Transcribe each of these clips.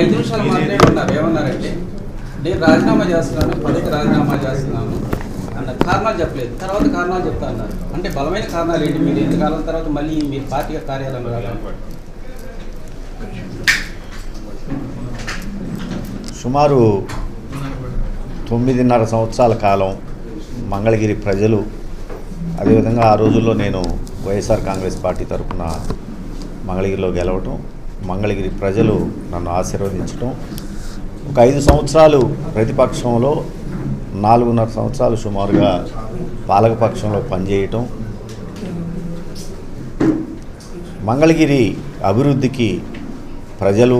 5 నిమిషాలు మాట్లాడుతున్నారు. ఏమన్నారంటే నేను రాజీనామా చేస్తున్నాను, పదవికి రాజీనామా చేస్తున్నాను అన్న కారణాలు చెప్పలేదు. తర్వాత కారణాలు చెప్తా అన్నారు. అంటే బలమైన కారణాలు ఏంటి? మీరు ఎంతకాలం తర్వాత మళ్ళీ మీరు పార్టీ కార్యాలయంలో రావాలి? సుమారు 9.5 సంవత్సరాల కాలం మంగళగిరి ప్రజలు, అదేవిధంగా ఆ రోజుల్లో నేను వైఎస్ఆర్ కాంగ్రెస్ పార్టీ తరఫున మంగళగిరిలో గెలవటం, మంగళగిరి ప్రజలు నన్ను ఆశీర్వదించటం, ఒక 5 సంవత్సరాలు ప్రతిపక్షంలో, 4.5 సంవత్సరాలు సుమారుగా పాలకపక్షంలో పనిచేయటం, మంగళగిరి అభివృద్ధికి ప్రజలు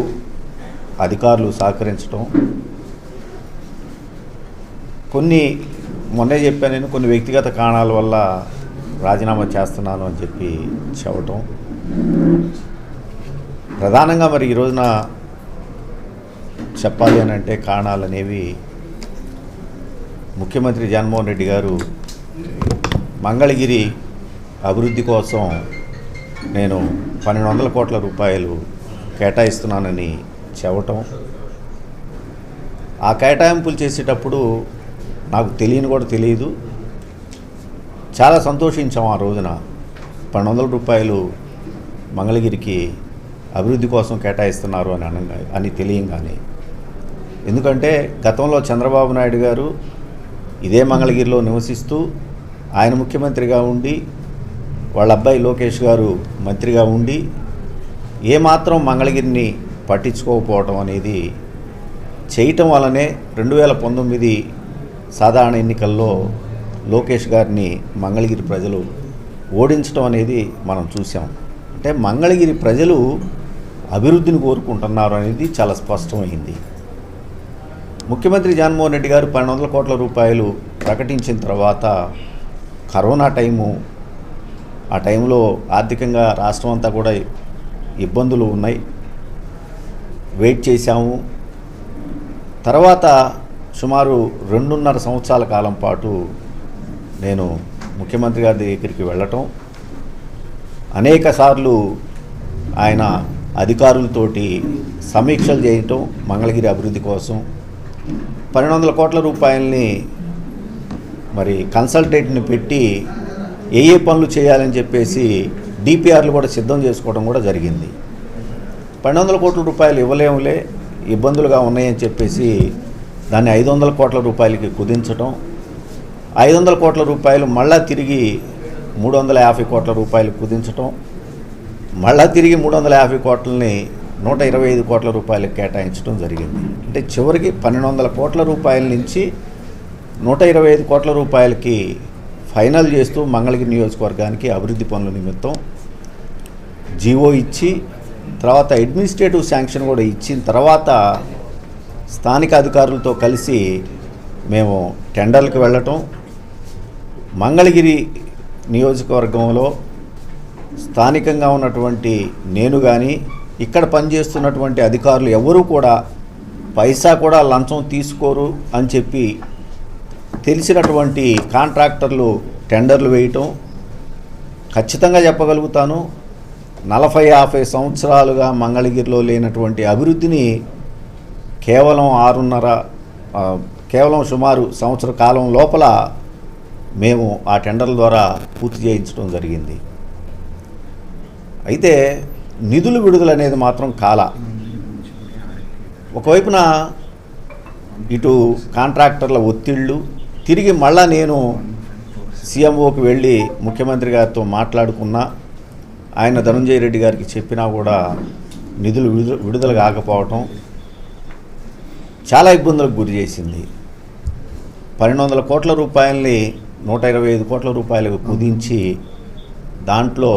అధికారులు సహకరించటం, మొన్నే చెప్పాను నేను, కొన్ని వ్యక్తిగత కారణాల వల్ల రాజీనామా చేస్తున్నాను అని చెప్పి చెప్పటం, ప్రధానంగా మరి ఈ రోజున చెప్పాలి అని అంటే కారణాలు అనేవి ముఖ్యమంత్రి జగన్మోహన్ రెడ్డి గారు మంగళగిరి అభివృద్ధి కోసం నేను 1200 కోట్ల రూపాయలు కేటాయిస్తున్నానని చెప్పటం, ఆ కేటాయింపులు చేసేటప్పుడు నాకు తెలియదు, చాలా సంతోషించాం. ఆ రోజున 1200 రూపాయలు మంగళగిరికి అభివృద్ధి కోసం కేటాయిస్తున్నారు అని తెలియంగానే, ఎందుకంటే గతంలో చంద్రబాబు నాయుడు గారు ఇదే మంగళగిరిలో నివసిస్తూ ఆయన ముఖ్యమంత్రిగా ఉండి, వాళ్ళ అబ్బాయి లోకేష్ గారు మంత్రిగా ఉండి ఏమాత్రం మంగళగిరిని పట్టించుకోకపోవటం అనేది చేయటం వల్లనే 2019 సాధారణ ఎన్నికల్లో లోకేష్ గారిని మంగళగిరి ప్రజలు ఓడించడం అనేది మనం చూసాం. అంటే మంగళగిరి ప్రజలు అభివృద్ధిని కోరుకుంటున్నారు అనేది చాలా స్పష్టమైంది. ముఖ్యమంత్రి జగన్మోహన్ రెడ్డి గారు 1200 కోట్ల రూపాయలు ప్రకటించిన తర్వాత కరోనా టైము, ఆ టైంలో ఆర్థికంగా రాష్ట్రం అంతా కూడా ఇబ్బందులు ఉన్నాయి, వెయిట్ చేశాము. తర్వాత సుమారు 2.5 సంవత్సరాల కాలం పాటు నేను ముఖ్యమంత్రి గారి దగ్గరికి వెళ్ళటం, అనేక సార్లు ఆయన అధికారులతోటి సమీక్షలు చేయటం, మంగళగిరి అభివృద్ధి కోసం 1200 కోట్ల రూపాయలని మరి కన్సల్టేట్ని పెట్టి ఏ పనులు చేయాలని చెప్పేసి డిపిఆర్లు కూడా సిద్ధం చేసుకోవడం కూడా జరిగింది. 1200 కోట్ల రూపాయలు ఇవ్వలేములే, ఇబ్బందులుగా ఉన్నాయని చెప్పేసి దాన్ని 500 కోట్ల రూపాయలకి కుదించటం, 500 కోట్ల రూపాయలు మళ్ళా తిరిగి 350 కోట్ల రూపాయలు కుదించటం, మళ్ళా తిరిగి 350 కోట్లని 125 కోట్ల రూపాయలకు కేటాయించడం జరిగింది. అంటే చివరికి 1200 కోట్ల రూపాయల నుంచి 125 కోట్ల రూపాయలకి ఫైనల్ చేస్తూ మంగళగిరి నియోజకవర్గానికి అభివృద్ధి పనుల నిమిత్తం జీవో ఇచ్చి, తర్వాత అడ్మినిస్ట్రేటివ్ శాంక్షన్ కూడా ఇచ్చిన తర్వాత స్థానిక అధికారులతో కలిసి మేము టెండర్లకు వెళ్ళటం, మంగళగిరి నియోజకవర్గంలో స్థానికంగా ఉన్నటువంటి నేను కానీ ఇక్కడ పనిచేస్తున్నటువంటి అధికారులు ఎవరూ కూడా పైసా కూడా లంచం తీసుకోరు అని చెప్పి తెలిసినటువంటి కాంట్రాక్టర్లు టెండర్లు వేయటం, ఖచ్చితంగా చెప్పగలుగుతాను 40-50 సంవత్సరాలుగా మంగళగిరిలో లేనటువంటి అభివృద్ధిని కేవలం సుమారు సంవత్సర కాలం లోపల మేము ఆ టెండర్ల ద్వారా పూర్తి చేయించడం జరిగింది. అయితే నిధులు విడుదల అనేది మాత్రం ఒకవైపున ఇటు కాంట్రాక్టర్ల ఒత్తిళ్ళు, తిరిగి మళ్ళా నేను సీఎంఓకి వెళ్ళి ముఖ్యమంత్రి గారితో మాట్లాడుకున్నా, ఆయన ధనంజయ రెడ్డి గారికి చెప్పినా కూడా నిధులు విడుదల కాకపోవటం చాలా ఇబ్బందులకు గురి చేసింది. 1200 కోట్ల రూపాయలని 125 కోట్ల రూపాయలకు కుదించి దాంట్లో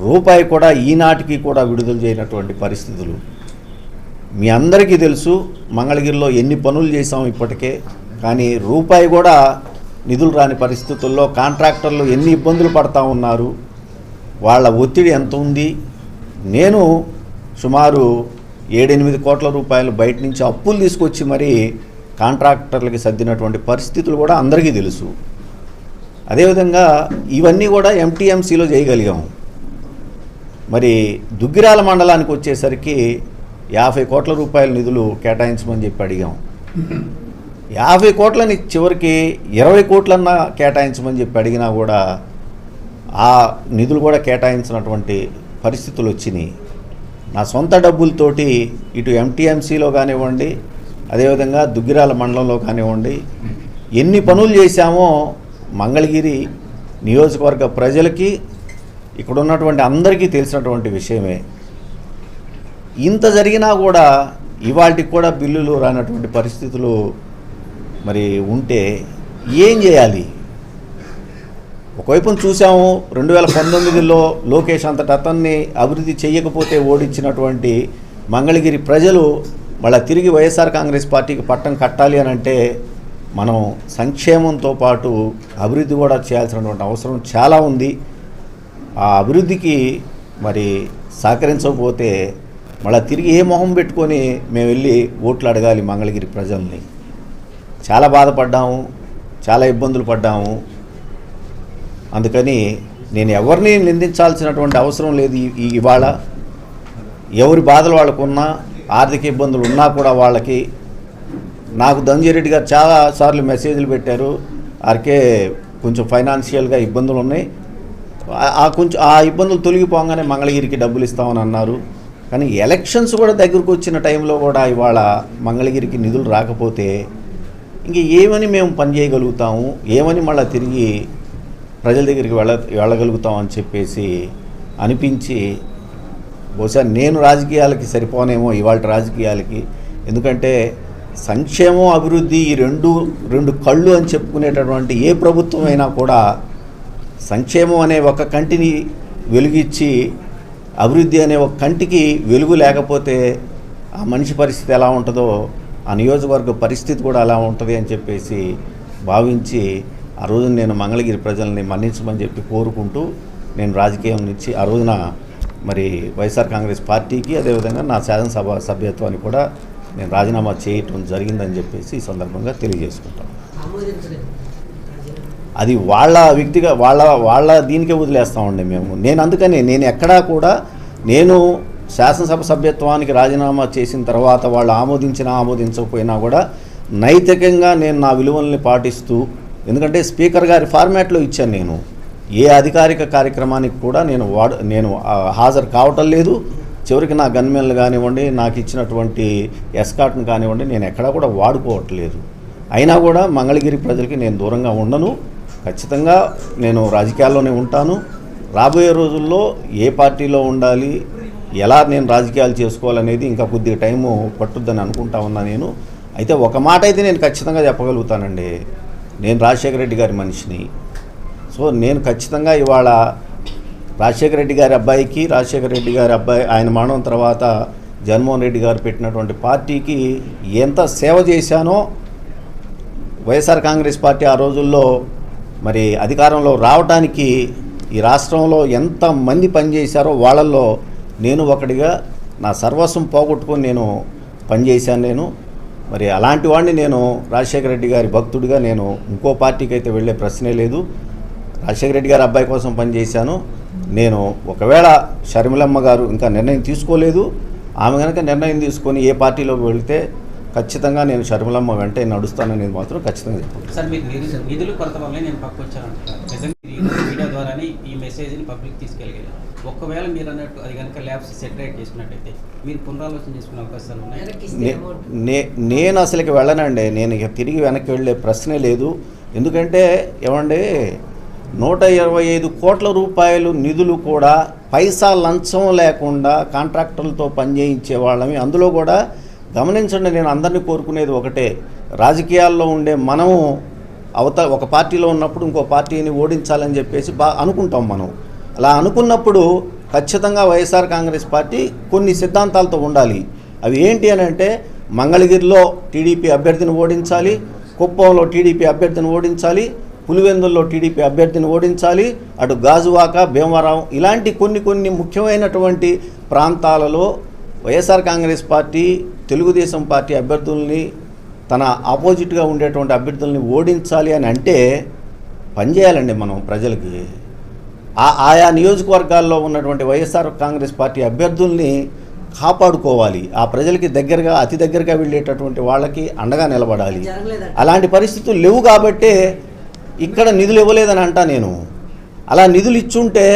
రూపాయి కూడా ఈనాటికి కూడా విడుదల చేయనటువంటి పరిస్థితులు మీ అందరికీ తెలుసు. మంగళగిరిలో ఎన్ని పనులు చేసాం ఇప్పటికే, కానీ రూపాయి కూడా నిధులు రాని పరిస్థితుల్లో కాంట్రాక్టర్లు ఎన్ని ఇబ్బందులు పడతా ఉన్నారు, వాళ్ళ ఒత్తిడి ఎంత ఉంది. నేను సుమారు 7-8 కోట్ల రూపాయలు బయట నుంచి అప్పులు తీసుకొచ్చి మరీ కాంట్రాక్టర్లకి సర్దినటువంటి పరిస్థితులు కూడా అందరికీ తెలుసు. అదేవిధంగా ఇవన్నీ కూడా ఎంటీఎంసీలో చేయగలిగాము. మరి దుగ్గిరాల మండలానికి వచ్చేసరికి 50 కోట్ల రూపాయల నిధులు కేటాయించమని చెప్పి అడిగాం. 50 కోట్లని చివరికి 20 కోట్లన్నా కేటాయించమని చెప్పి అడిగినా కూడా ఆ నిధులు కూడా కేటాయించినటువంటి పరిస్థితులు వచ్చినాయి. నా సొంత డబ్బులతోటి ఇటు ఎంటీఎంసీలో కానివ్వండి, అదేవిధంగా దుగ్గిరాల మండలంలో కానివ్వండి, ఎన్ని పనులు చేశామో మంగళగిరి నియోజకవర్గ ప్రజలకి ఇక్కడ ఉన్నటువంటి అందరికీ తెలిసినటువంటి విషయమే. ఇంత జరిగినా కూడా ఇవాళకి కూడా బిల్లులు రానటువంటి పరిస్థితులు మరి ఉంటే ఏం చేయాలి? ఒకవైపున చూసాము 2019లో లోకేష్ అంతటి అతన్ని అభివృద్ధి చేయకపోతే ఓడించినటువంటి మంగళగిరి ప్రజలు మళ్ళీ తిరిగి వైఎస్ఆర్ కాంగ్రెస్ పార్టీకి పట్టం కట్టాలి అని అంటే మనం సంక్షేమంతో పాటు అభివృద్ధి కూడా చేయాల్సినటువంటి అవసరం చాలా ఉంది. ఆ అభివృద్ధికి మరి సహకరించకపోతే మళ్ళీ తిరిగి ఏ మొహం పెట్టుకొని మేము వెళ్ళి ఓట్లు అడగాలి మంగళగిరి ప్రజల్ని? చాలా బాధపడ్డాము, చాలా ఇబ్బందులు పడ్డాము. అందుకని నేను ఎవరిని నిందించాల్సినటువంటి అవసరం లేదు. ఇవాళ ఎవరి బాధలు వాళ్ళకున్నా, ఆర్థిక ఇబ్బందులు ఉన్నా కూడా వాళ్ళకి నాకు ధనంజయరెడ్డి గారు చాలాసార్లు మెసేజ్లు పెట్టారు, ఆర్కే కొంచెం ఫైనాన్షియల్గా ఇబ్బందులు ఉన్నాయి, ఆ ఇబ్బందులు తొలగిపోగానే మంగళగిరికి డబ్బులు ఇస్తామని అన్నారు. కానీ ఎలక్షన్స్ కూడా దగ్గరకు వచ్చిన టైంలో కూడా ఇవాళ మంగళగిరికి నిధులు రాకపోతే ఇంక ఏమని మేము పని చేయగలుగుతాము, ఏమని మళ్ళీ తిరిగి ప్రజల దగ్గరికి వెళ్ళగలుగుతాం అని చెప్పేసి అనిపించి బహుశా నేను రాజకీయాలకి సరిపోనేమో ఇవాళ రాజకీయాలకి. ఎందుకంటే సంక్షేమం, అభివృద్ధి ఈ రెండు కళ్ళు అని చెప్పుకునేటటువంటి ఏ ప్రభుత్వం అయినా కూడా సంక్షేమం అనే ఒక కంటిని వెలుగిచ్చి అభివృద్ధి అనే ఒక కంటికి వెలుగు లేకపోతే ఆ మనిషి పరిస్థితి ఎలా ఉంటుందో ఆ నియోజకవర్గ పరిస్థితి కూడా అలా ఉంటుంది అని చెప్పేసి భావించి ఆ రోజున నేను మంగళగిరి ప్రజల్ని మన్నించమని చెప్పి కోరుకుంటూ నేను రాజకీయం నుంచి ఆ రోజున మరి వైఎస్ఆర్ కాంగ్రెస్ పార్టీకి అదేవిధంగా నా శాసనసభ సభ్యత్వాన్ని కూడా నేను రాజీనామా చేయటం జరిగిందని చెప్పేసి ఈ సందర్భంగా తెలియజేసుకుంటాను. అది వాళ్ళ వ్యక్తిగా వాళ్ళ దీనికే వదిలేస్తామండి మేము. అందుకని నేను ఎక్కడా కూడా నేను శాసనసభ సభ్యత్వానికి రాజీనామా చేసిన తర్వాత వాళ్ళు ఆమోదించకపోయినా కూడా నైతికంగా నేను నా విలువల్ని పాటిస్తూ, ఎందుకంటే స్పీకర్ గారి ఫార్మాట్లో ఇచ్చాను, నేను ఏ అధికారిక కార్యక్రమానికి కూడా నేను హాజరు కావటం లేదు. చివరికి నా గన్మెన్లు కానివ్వండి, నాకు ఇచ్చినటువంటి ఎస్కాట్ను కానివ్వండి, నేను ఎక్కడా కూడా వాడుకోవట్లేదు. అయినా కూడా మంగళగిరి ప్రజలకి నేను దూరంగా ఉండను. ఖచ్చితంగా నేను రాజకీయాల్లోనే ఉంటాను. రాబోయే రోజుల్లో ఏ పార్టీలో ఉండాలి, ఎలా నేను రాజకీయాలు చేసుకోవాలనేది ఇంకా కొద్దిగా టైము పట్టుద్దని అనుకుంటా ఉన్నా నేను. అయితే ఒక మాట అయితే నేను ఖచ్చితంగా చెప్పగలుగుతానండి, నేను రాజశేఖర రెడ్డి గారి మనిషిని. సో నేను ఖచ్చితంగా ఇవాళ రాజశేఖర రెడ్డి గారి అబ్బాయికి, రాజశేఖర రెడ్డి గారి అబ్బాయి ఆయన మరణం తర్వాత జగన్మోహన్ రెడ్డి గారు పెట్టినటువంటి పార్టీకి ఎంత సేవ చేశానో, వైఎస్ఆర్ కాంగ్రెస్ పార్టీ ఆ రోజుల్లో మరి అధికారంలో రావడానికి ఈ రాష్ట్రంలో ఎంతమంది పనిచేశారో వాళ్ళల్లో నేను ఒకటిగా నా సర్వస్వం పోగొట్టుకొని నేను పనిచేశాను. నేను మరి అలాంటి వాడిని, నేను రాజశేఖర రెడ్డి గారి భక్తుడిగా నేను ఇంకో పార్టీకి అయితే వెళ్ళే ప్రశ్నే లేదు. రాజశేఖర రెడ్డి గారి అబ్బాయి కోసం పనిచేశాను. నేను ఒకవేళ షర్మిలమ్మ గారు ఇంకా నిర్ణయం తీసుకోలేదు, ఆమె కనుక నిర్ణయం తీసుకొని ఏ పార్టీలోకి వెళితే ఖచ్చితంగా నేను షర్మిలమ్మ వెంటే నడుస్తాననేది మాత్రం ఖచ్చితంగా చెప్పాను. సార్, మీరు నిధులు కొరత వల్లే నేను పక్క వచ్చానంటున్నారు. నిజంగా మీడియా ద్వారానే ఈ మెసేజ్ని పబ్లిక్ తీసుకెళ్ళగలి. ఒకవేళ మీరు అన్నట్టు అది కనుక ల్యాబ్స్ సెటరేట్ చేసుకున్నట్టయితే మీరు పునరాలోచన చేసుకునే అవకాశాలు ఉన్నాయి? నేను అసలుకి వెళ్ళనండి. నేను ఇక తిరిగి వెనక్కి వెళ్ళే ప్రశ్నే లేదు. ఎందుకంటే ఏమండి, 125 కోట్ల రూపాయలు నిధులు కూడా పైసా లంచం లేకుండా కాంట్రాక్టర్లతో పనిచేయించే వాళ్ళమి. అందులో కూడా గమనించండి, నేను అందరినీ కోరుకునేది ఒకటే, రాజకీయాల్లో ఉండే మనము ఒక పార్టీలో ఉన్నప్పుడు ఇంకో పార్టీని ఓడించాలని చెప్పేసి అనుకుంటాం మనం. అలా అనుకున్నప్పుడు ఖచ్చితంగా వైఎస్ఆర్ కాంగ్రెస్ పార్టీ కొన్ని సిద్ధాంతాలతో ఉండాలి. అవి ఏంటి అని అంటే, మంగళగిరిలో టీడీపీ అభ్యర్థిని ఓడించాలి, కుప్పంలో టీడీపీ అభ్యర్థిని ఓడించాలి, పులివెందుల్లో టీడీపీ అభ్యర్థిని ఓడించాలి, అటు గాజువాక, భీమవరం ఇలాంటి కొన్ని ముఖ్యమైనటువంటి ప్రాంతాలలో వైఎస్ఆర్ కాంగ్రెస్ పార్టీ, తెలుగుదేశం పార్టీ అభ్యర్థుల్ని, తన ఆపోజిట్గా ఉండేటువంటి అభ్యర్థుల్ని ఓడించాలి అని అంటే పనిచేయాలండి మనం ప్రజలకి. ఆయా నియోజకవర్గాల్లో ఉన్నటువంటి వైఎస్ఆర్ కాంగ్రెస్ పార్టీ అభ్యర్థుల్ని కాపాడుకోవాలి, ఆ ప్రజలకి దగ్గరగా అతి దగ్గరగా వెళ్ళేటటువంటి వాళ్ళకి అండగా నిలబడాలి. అలాంటి పరిస్థితులు లేవు కాబట్టే ఇక్కడ నిధులు ఇవ్వలేదని అంటా నేను. అలా నిధులు ఇచ్చుంటే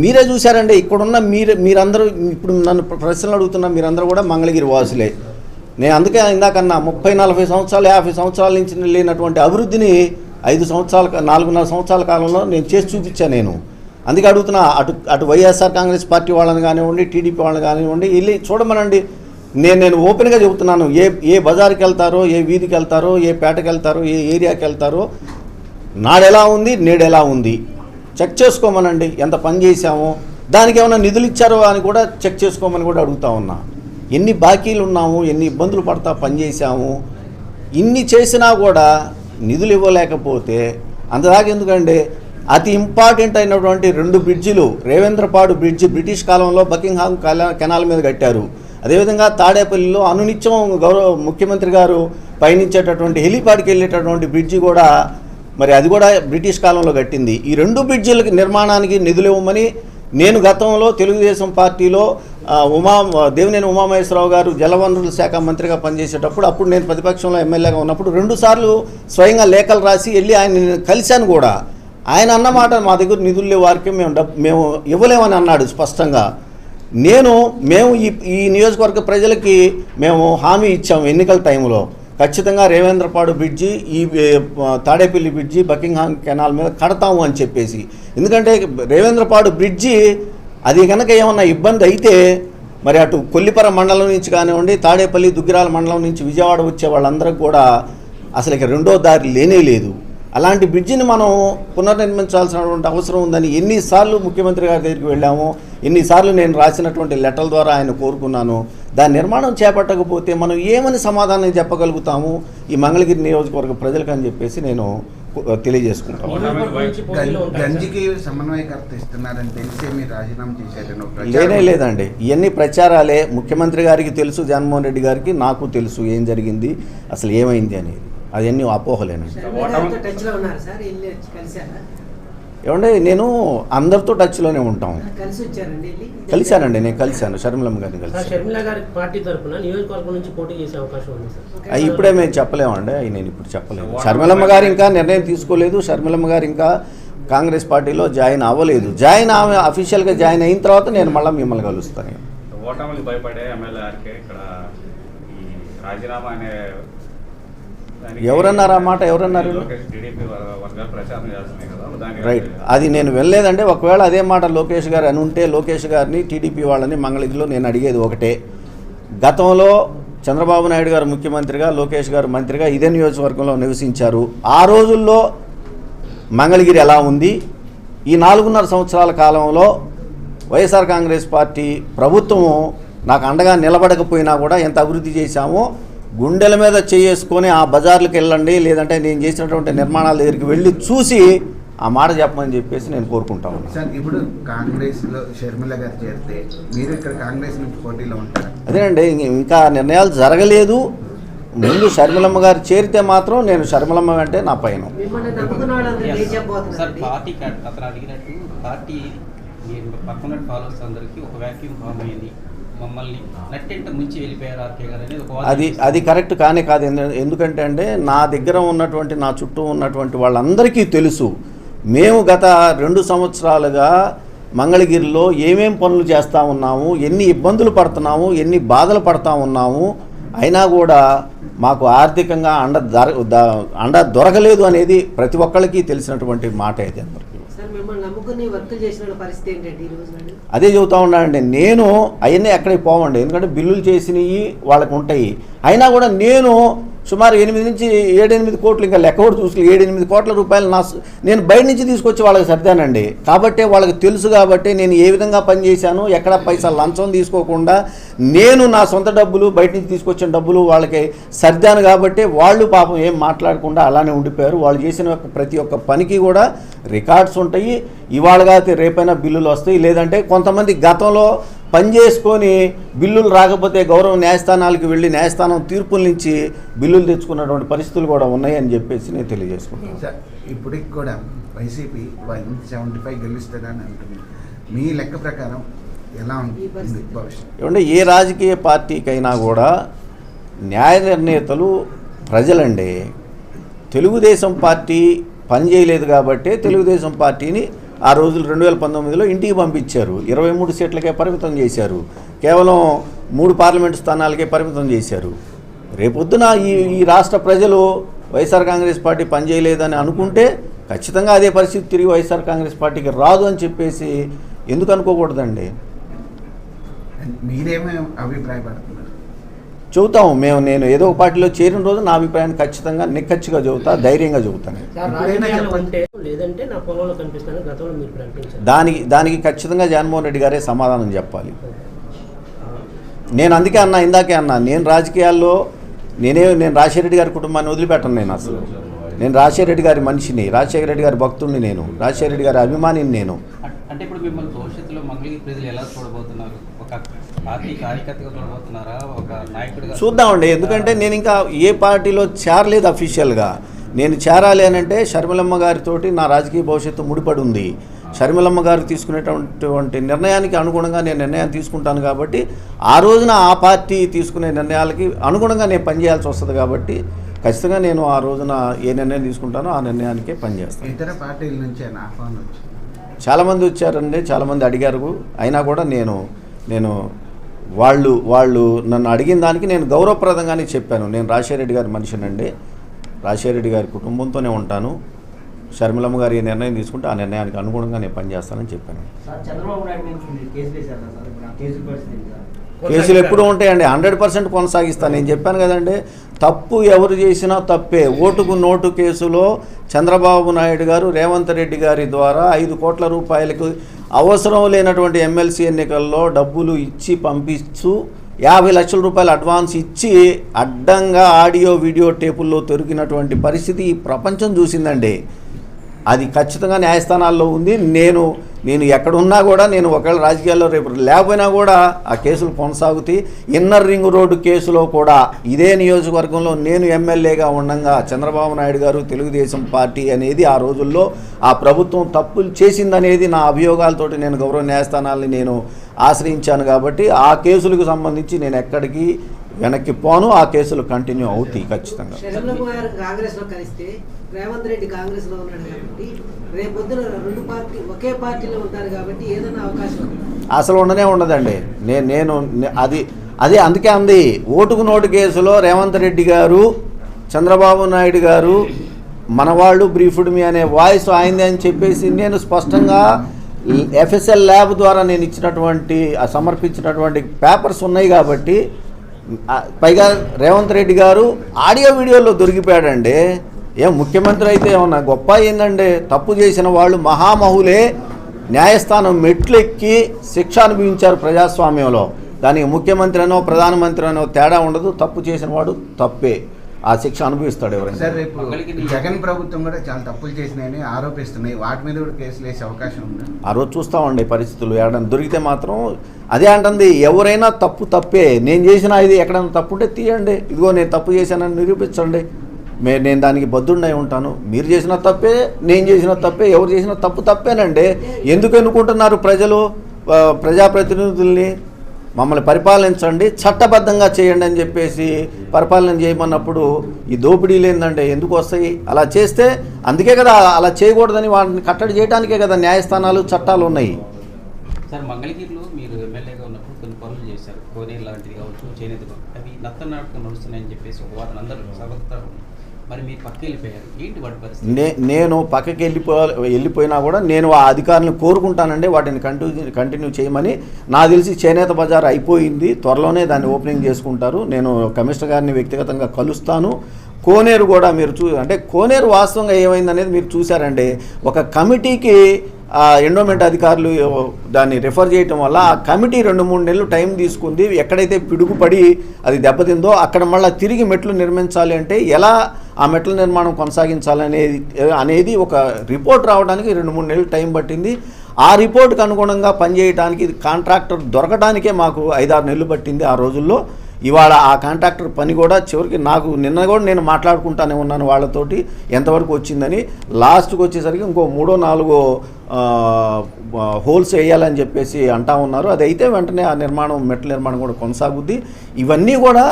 మీరే చూశారండి, ఇక్కడున్న మీరందరూ ఇప్పుడు నన్ను ప్రశ్నలు అడుగుతున్నా మీరందరూ కూడా మంగళగిరి వాసులే. నేను అందుకే ఇందాకన్నా 30-40 సంవత్సరాలు 50 సంవత్సరాల నుంచి లేనటువంటి అభివృద్ధిని 4.5 సంవత్సరాల కాలంలో నేను చేసి చూపించాను. నేను అందుకే అడుగుతున్నా, అటు వైఎస్ఆర్ కాంగ్రెస్ పార్టీ వాళ్ళని కానివ్వండి, టీడీపీ వాళ్ళని కానివ్వండి, వెళ్ళి చూడమనండి. నేను ఓపెన్గా చెబుతున్నాను, ఏ బజార్కి వెళ్తారో, ఏ వీధికి వెళ్తారో, ఏ పేటకి వెళ్తారో, ఏ ఏరియాకి వెళ్తారో, నాడెలా ఉంది నేడెలా ఉంది చెక్ చేసుకోమనండి. ఎంత పని చేశామో, దానికి ఏమైనా నిధులు ఇచ్చారో అని కూడా చెక్ చేసుకోమని కూడా అడుగుతా ఉన్నా. ఎన్ని బాకీలు ఉన్నాము, ఎన్ని ఇబ్బందులు పడతా పనిచేసాము, ఇన్ని చేసినా కూడా నిధులు ఇవ్వలేకపోతే అంతదాకా ఎందుకంటే అతి ఇంపార్టెంట్ అయినటువంటి 2 బ్రిడ్జిలు, రేవేంద్రపాడు బ్రిడ్జి బ్రిటిష్ కాలంలో బకింగ్హామ్ కెనాల్ మీద కట్టారు. అదేవిధంగా తాడేపల్లిలో అనునిత్యం గౌరవ ముఖ్యమంత్రి గారు పయనించేటటువంటి హెలిపాడ్కి వెళ్ళేటటువంటి బ్రిడ్జి కూడా మరి అది కూడా బ్రిటిష్ కాలంలో కట్టింది. ఈ 2 బ్రిడ్జిలకి నిర్మాణానికి నిధులు ఇవ్వమని నేను గతంలో తెలుగుదేశం పార్టీలో దేవినేని ఉమామహేశ్వరరావు గారు జలవనరుల శాఖ మంత్రిగా పనిచేసేటప్పుడు, అప్పుడు నేను ప్రతిపక్షంలో ఎమ్మెల్యేగా ఉన్నప్పుడు 2 సార్లు స్వయంగా లేఖలు రాసి వెళ్ళి ఆయన కలిశాను కూడా. ఆయన అన్నమాట, మా దగ్గర నిధులు లేవు, వారికి మేము ఇవ్వలేమని అన్నాడు స్పష్టంగా. మేము ఈ నియోజకవర్గ ప్రజలకి మేము హామీ ఇచ్చాము ఎన్నికల టైంలో, ఖచ్చితంగా రేవేంద్రపాడు బ్రిడ్జి, ఈ తాడేపల్లి బ్రిడ్జి బకింగ్హామ్ కెనాల్ మీద కడతాము అని చెప్పేసి. ఎందుకంటే రేవేంద్రపాడు బ్రిడ్జి అది కనుక ఏమన్నా ఇబ్బంది అయితే మరి అటు కొల్లిపర మండలం నుంచి కానివ్వండి, తాడేపల్లి దుగ్గిరాల మండలం నుంచి విజయవాడ వచ్చే వాళ్ళందరికీ కూడా అసలు ఇక రెండో దారి లేనే లేదు. అలాంటి బ్రిడ్జిని మనం పునర్నిర్మించాల్సినటువంటి అవసరం ఉందని ఎన్నిసార్లు ముఖ్యమంత్రి గారి దగ్గరికి వెళ్ళాము, ఎన్నిసార్లు నేను రాసినటువంటి లెటర్ల ద్వారా ఆయన కోరుకున్నాను. దాని నిర్మాణం చేపట్టకపోతే మనం ఏమని సమాధానం చెప్పగలుగుతాము ఈ మంగళగిరి నియోజకవర్గ ప్రజలకు అని చెప్పేసి నేను తెలియజేసుకుంటాను. గంజికి సమన్వయకర్త ఇస్తున్నారని తెలిసి మీరు రాజీనామా చేశారు? లేనే లేదండి, ఇవన్నీ ప్రచారాలే. ముఖ్యమంత్రి గారికి తెలుసు, జగన్మోహన్ రెడ్డి గారికి నాకు తెలుసు ఏం జరిగింది, అసలు ఏమైంది అనేది. అవన్నీ అపోహలేనండి. ఏమంటే నేను అందరితో టచ్లోనే ఉంటాం. కలిశానండి, నేను కలిశాను షర్మిలమ్మ గారిని కలిశాను. ఇప్పుడే మేము చెప్పలేమండి, నేను ఇప్పుడు చెప్పలేము. షర్మిలమ్మ గారు ఇంకా నిర్ణయం తీసుకోలేదు. షర్మిలమ్మ గారు ఇంకా కాంగ్రెస్ పార్టీలో జాయిన్ అవ్వలేదు. ఆమె అఫీషియల్గా జాయిన్ అయిన తర్వాత నేను మళ్ళీ మిమ్మల్ని కలుస్తాను. ఓటమికి భయపడే ఎమ్మెల్యేకి ఇక్కడ ఈ రాజీనామా అనే ఎవరన్నారు ఆ మాట? ఎవరన్నారు? రైట్, అది నేను వెళ్ళలేదంటే ఒకవేళ అదే మాట లోకేష్ గారు అని ఉంటే లోకేష్ గారిని టీడీపీ వాళ్ళని మంగళగిరిలో నేను అడిగేది ఒకటే, గతంలో చంద్రబాబు నాయుడు గారు ముఖ్యమంత్రిగా, లోకేష్ గారు మంత్రిగా ఇదే నియోజకవర్గంలో నివసించారు. ఆ రోజుల్లో మంగళగిరి ఎలా ఉంది, ఈ 4.5 సంవత్సరాల కాలంలో వైఎస్ఆర్ కాంగ్రెస్ పార్టీ ప్రభుత్వము నాకు అండగా నిలబడకపోయినా కూడా ఎంత అభివృద్ధి చేశామో గుండెల మీద చేసుకొని ఆ బజార్లకు వెళ్ళండి, లేదంటే నేను చేసినటువంటి నిర్మాణాల దగ్గరికి వెళ్ళి చూసి ఆ మాట చెప్పమని చెప్పేసి నేను కోరుకుంటా ఉన్నాను. సార్, ఇప్పుడు కాంగ్రెస్లో షర్మిల గారు చేరితే మీరు ఇక్కడ కాంగ్రెస్ నుంచి పోటీలో ఉంటారు? అదేనండి, ఇంకా నిర్ణయాలు జరగలేదు. ముందు షర్మిలమ్మ గారు చేరితే మాత్రం నేను షర్మిలమ్మ అంటే నా పైన. సార్, పార్టీ అతను అడిగినట్టు పార్టీ పక్కన ఫాలోవర్స్ అందరికీ ఒక వ్యాక్యూమ్ ఫామ్ అయింది, మమ్మల్ని నట్టెంట ముంచి వెళ్ళిపోయారు ఆర్కే గారు అనేది అది కరెక్ట్ కానే కాదు. ఎందుకంటే అంటే నా దగ్గర ఉన్నటువంటి, నా చుట్టూ ఉన్నటువంటి వాళ్ళందరికీ తెలుసు మేము గత 2 సంవత్సరాలుగా మంగళగిరిలో ఏమేం పనులు చేస్తూ ఉన్నాము, ఎన్ని ఇబ్బందులు పడుతున్నాము, ఎన్ని బాధలు పడుతూ ఉన్నాము, అయినా కూడా మాకు ఆర్థికంగా అండ దొరకలేదు అనేది ప్రతి ఒక్కరికి తెలిసినటువంటి మాట అయితే. అదే చెబుతా ఉన్నానండి, నేను అవన్నీ ఎక్కడికి పోవండి, ఎందుకంటే బిల్లులు చేసినవి వాళ్ళకి ఉంటాయి. అయినా కూడా నేను సుమారు 8 నుంచి 7-8 కోట్లు, ఇంకా లెక్క కూడా చూసి 7-8 కోట్ల రూపాయలు నేను బయట నుంచి తీసుకొచ్చి వాళ్ళకి సర్దానండి. కాబట్టి వాళ్ళకి తెలుసు, కాబట్టి నేను ఏ విధంగా పనిచేశాను, ఎక్కడ పైసలు లంచం తీసుకోకుండా నేను నా సొంత డబ్బులు బయట నుంచి తీసుకొచ్చిన డబ్బులు వాళ్ళకి సర్దాను. కాబట్టి వాళ్ళు పాపం ఏం మాట్లాడకుండా అలానే ఉండిపోయారు. వాళ్ళు చేసిన ప్రతి ఒక్క పనికి కూడా రికార్డ్స్ ఉంటాయి. ఇవాళగా రేపైనా బిల్లులు వస్తాయి. లేదంటే కొంతమంది గతంలో పనిచేసుకొని బిల్లులు రాకపోతే గౌరవ న్యాయస్థానాలకు వెళ్ళి న్యాయస్థానం తీర్పుల నుంచి బిల్లులు తెచ్చుకున్నటువంటి పరిస్థితులు కూడా ఉన్నాయని చెప్పేసి నేను తెలియజేసుకుంటాను. సార్, ఇప్పటికి కూడా వైసీపీ 75 గెలుస్తుందని అంటుంది. మీ లెక్క ప్రకారం ఎలా ఉంది భవిష్యత్తు? ఏమంటే ఏ రాజకీయ పార్టీకైనా కూడా న్యాయ నిర్ణేతలు ప్రజలండి. తెలుగుదేశం పార్టీ పనిచేయలేదు కాబట్టి తెలుగుదేశం పార్టీని ఆ రోజులు 2019లో ఇంటికి పంపించారు. 23 సీట్లకే పరిమితం చేశారు. కేవలం 3 పార్లమెంటు స్థానాలకే పరిమితం చేశారు. రేపొద్దున ఈ రాష్ట్ర ప్రజలు వైఎస్ఆర్ కాంగ్రెస్ పార్టీ పనిచేయలేదని అనుకుంటే ఖచ్చితంగా అదే పరిస్థితి తిరిగి వైఎస్ఆర్ కాంగ్రెస్ పార్టీకి రాదు అని చెప్పేసి ఎందుకు అనుకోకూడదండి? మీరేమో అభిప్రాయపడుతున్నారు? చెబుతాము నేను ఏదో ఒక పార్టీలో చేరిన రోజు నా అభిప్రాయాన్ని ఖచ్చితంగా నిక్కచ్చిగా చెబుతా, ధైర్యంగా చెబుతాను. లేదంటే నా పొలంలో కనిపిస్తాను గతంలో మీరు ప్రకటించారు. దానికి ఖచ్చితంగా జగన్మోహన్ రెడ్డి గారే సమాధానం చెప్పాలి. నేను అందుకే అన్నా, ఇందాకే అన్నా, నేను రాజకీయాల్లో నేను రాజశేఖర రెడ్డి గారి కుటుంబాన్ని వదిలిపెట్టను. నేను రాజశేఖర రెడ్డి గారి మనిషిని, రాజశేఖర రెడ్డి గారి భక్తుడిని, నేను రాజశేఖర రెడ్డి గారి అభిమానిని. నేను అంటే ఇప్పుడు మిమ్మల్ని భవిష్యత్తులో మంగళగిరి ప్రజలు ఎలా చూడబోతున్నారు? ఒక పార్టీ కార్యకర్తగా చూడబోతున్నారా, ఒక నాయకుడిగా? చూద్దామండి. ఎందుకంటే నేను ఇంకా ఏ పార్టీలో చేరలేదు అఫీషియల్గా. నేను చేరాలి అని అంటే షర్మిలమ్మ గారితో నా రాజకీయ భవిష్యత్తు ముడిపడి ఉంది. షర్మిలమ్మ గారు తీసుకునేటువంటి నిర్ణయానికి అనుగుణంగా నేను నిర్ణయం తీసుకుంటాను కాబట్టి ఆ రోజున ఆ పార్టీ తీసుకునే నిర్ణయాలకి అనుగుణంగా నేను పనిచేయాల్సి వస్తుంది కాబట్టి ఖచ్చితంగా నేను ఆ రోజున ఏ నిర్ణయం తీసుకుంటానో ఆ నిర్ణయానికే పనిచేస్తాను. ఇతర పార్టీల నుంచి ఆహ్వానం వచ్చింది. చాలామంది వచ్చారండి, చాలామంది అడిగారు. అయినా కూడా నేను వాళ్ళు నన్ను అడిగిన దానికి నేను గౌరవప్రదంగానే చెప్పాను. నేను రాజశేఖర రెడ్డి గారి మనిషినండి, రాజశేఖర రెడ్డి గారి కుటుంబంతోనే ఉంటాను. షర్మిలమ్మ గారు ఏ నిర్ణయం తీసుకుంటే ఆ నిర్ణయానికి అనుగుణంగా నేను పనిచేస్తానని చెప్పాను. కేసులు ఎప్పుడూ ఉంటాయండి, 100% కొనసాగిస్తాను. నేను చెప్పాను కదండి, తప్పు ఎవరు చేసినా తప్పే. ఓటుకు నోటు కేసులో చంద్రబాబు నాయుడు గారు రేవంత్ రెడ్డి గారి ద్వారా 5 కోట్ల రూపాయలకు అవసరం లేనటువంటి ఎమ్మెల్సీ ఎన్నికల్లో డబ్బులు ఇచ్చి పంపిస్తూ 50 లక్షల రూపాయలు అడ్వాన్స్ ఇచ్చి అడ్డంగా ఆడియో వీడియో టేపుల్లో దొరికినటువంటి పరిస్థితి ఈ ప్రపంచం చూసిందండి. అది ఖచ్చితంగా న్యాయస్థానాల్లో ఉంది. నేను ఎక్కడున్నా కూడా, నేను ఒకవేళ రాజకీయాల్లో రేపు లేకపోయినా కూడా ఆ కేసులు కొనసాగుతాయి. ఇన్నర్ రింగ్ రోడ్డు కేసులో కూడా ఇదే నియోజకవర్గంలో నేను ఎమ్మెల్యేగా ఉండగా చంద్రబాబు నాయుడు గారు తెలుగుదేశం పార్టీ అనేది ఆ రోజుల్లో ఆ ప్రభుత్వం తప్పులు చేసిందనేది నా అభియోగాలతోటి నేను గౌరవ న్యాయస్థానాలని నేను ఆశ్రయించాను. కాబట్టి ఆ కేసులకు సంబంధించి నేను ఎక్కడికి వెనక్కి పోను. ఆ కేసులు కంటిన్యూ అవుతాయి ఖచ్చితంగా. కాంగ్రెస్లో కలిస్తే రేవంత్ రెడ్డి కాంగ్రెస్లో ఉన్నాడు కాబట్టి రేపొద్దున 2 పార్టీ ఒకే పార్టీలో ఉంటారు కాబట్టి ఏదైనా అవకాశం అసలు ఉండదండి. నేను అదే అందుకే అంది, ఓటుకు నోటు కేసులో రేవంత్ రెడ్డి గారు చంద్రబాబు నాయుడు గారు మనవాళ్ళు బ్రీఫ్డ్ మీ అనే వాయిస్ ఆయనది అని చెప్పేసి నేను స్పష్టంగా ఎఫ్ఎస్ఎల్ ల్యాబ్ ద్వారా నేను సమర్పించినటువంటి పేపర్స్ ఉన్నాయి. కాబట్టి పైగా రేవంత్ రెడ్డి గారు ఆడియో వీడియోలో దొరికిపోయాడండి. ముఖ్యమంత్రి అయితే ఏమన్నా గొప్ప ఏందండి? తప్పు చేసిన వాళ్ళు మహామహులే న్యాయస్థానం మెట్లెక్కి శిక్ష అనుభవించారు ప్రజాస్వామ్యంలో. దానికి ముఖ్యమంత్రి అనో ప్రధానమంత్రి అనో తేడా ఉండదు. తప్పు చేసిన వాడు తప్పే, ఆ శిక్ష అనుభవిస్తాడు ఎవరైనా. సార్, రేపు జగన్ ప్రభుత్వం కూడా చాలా తప్పులు చేసినాయని ఆరోపిస్తున్నాయి. వాటి మీద కూడా కేసులు వేసే అవకాశం ఉంది. ఆ రోజు చూస్తామండి పరిస్థితులు. ఏడన్నా దొరికితే మాత్రం అదే అంటుంది, ఎవరైనా తప్పే. నేను చేసిన ఇది ఎక్కడైనా తప్పు ఉంటే తీయండి, ఇదిగో నేను తప్పు చేశానని నిరూపించండి, నేను దానికి బద్దుండై ఉంటాను. మీరు చేసిన తప్పే, నేను చేసిన తప్పే, ఎవరు చేసిన తప్పేనండి. ఎందుకు ఎన్నుకుంటున్నారు ప్రజలు ప్రజాప్రతినిధుల్ని? మమ్మల్ని పరిపాలించండి, చట్టబద్ధంగా చేయండి అని చెప్పేసి పరిపాలన చేయమన్నప్పుడు ఈ దోపిడీలు ఏందంటే ఎందుకు వస్తాయి? అలా చేస్తే అందుకే కదా, అలా చేయకూడదని వాటిని కట్టడి చేయడానికే కదా న్యాయస్థానాలు చట్టాలు ఉన్నాయి. సార్, మంగళగిరిలో మీరు ఎమ్మెల్యేగా ఉన్నప్పుడు కొన్ని పనులు చేశారు, కోనేరు లాంటివి కావచ్చు, చేనేత అవి నత్తనాటకం నడుస్తున్నాయని చెప్పేసి ఒక వాదన అందరూ సర్వత్రా. మరి మీరు పక్కకి వెళ్ళిపోయారు, ఏంటి వాటి పరిస్థితి? నేను పక్కకి వెళ్ళిపోయినా కూడా నేను ఆ అధికారులను కోరుకుంటానండి వాటిని కంటిన్యూ చేయమని. నాకు తెలిసి చేనేత బజార్ అయిపోయింది, త్వరలోనే దాన్ని ఓపెనింగ్ చేసుకుంటారు. నేను కమిషనర్ గారిని వ్యక్తిగతంగా కలుస్తాను. కోనేరు కూడా మీరు అంటే కోనేరు వాస్తవంగా ఏమైందనేది మీరు చూశారండి. ఒక కమిటీకి ఎండోమెంట్ అధికారులు దాన్ని రిఫర్ చేయటం వల్ల ఆ కమిటీ 2-3 నెలలు టైం తీసుకుంది. ఎక్కడైతే పిడుగుపడి అది దెబ్బతిందో అక్కడ మళ్ళీ తిరిగి మెట్లు నిర్మించాలి అంటే ఎలా ఆ మెట్ల నిర్మాణం కొనసాగించాలనేది ఒక రిపోర్ట్ రావడానికి 2-3 నెలలు టైం పట్టింది. ఆ రిపోర్ట్కి అనుగుణంగా పనిచేయడానికి కాంట్రాక్టర్ దొరకడానికే మాకు 5-6 నెలలు పట్టింది ఆ రోజుల్లో. ఇవాళ ఆ కాంట్రాక్టర్ పని కూడా చివరికి నిన్న కూడా నేను మాట్లాడుకుంటానే ఉన్నాను వాళ్ళతోటి ఎంతవరకు వచ్చిందని. లాస్ట్కి వచ్చేసరికి ఇంకో 3-4 హోల్స్ వేయాలని చెప్పేసి అంటా ఉన్నారు. అది అయితే వెంటనే ఆ నిర్మాణం, మెట్ల నిర్మాణం కూడా కొనసాగుద్ది. ఇవన్నీ కూడా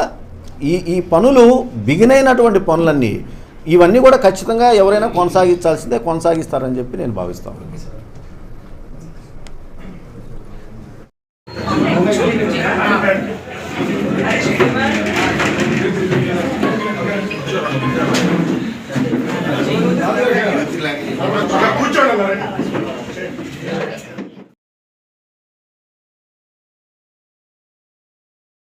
ఈ పనులు బిగినైనటువంటి పనులన్నీ ఇవన్నీ కూడా ఖచ్చితంగా ఎవరైనా కొనసాగించాల్సిందే, కొనసాగిస్తారని చెప్పి నేను భావిస్తాను. కూర్చోండి.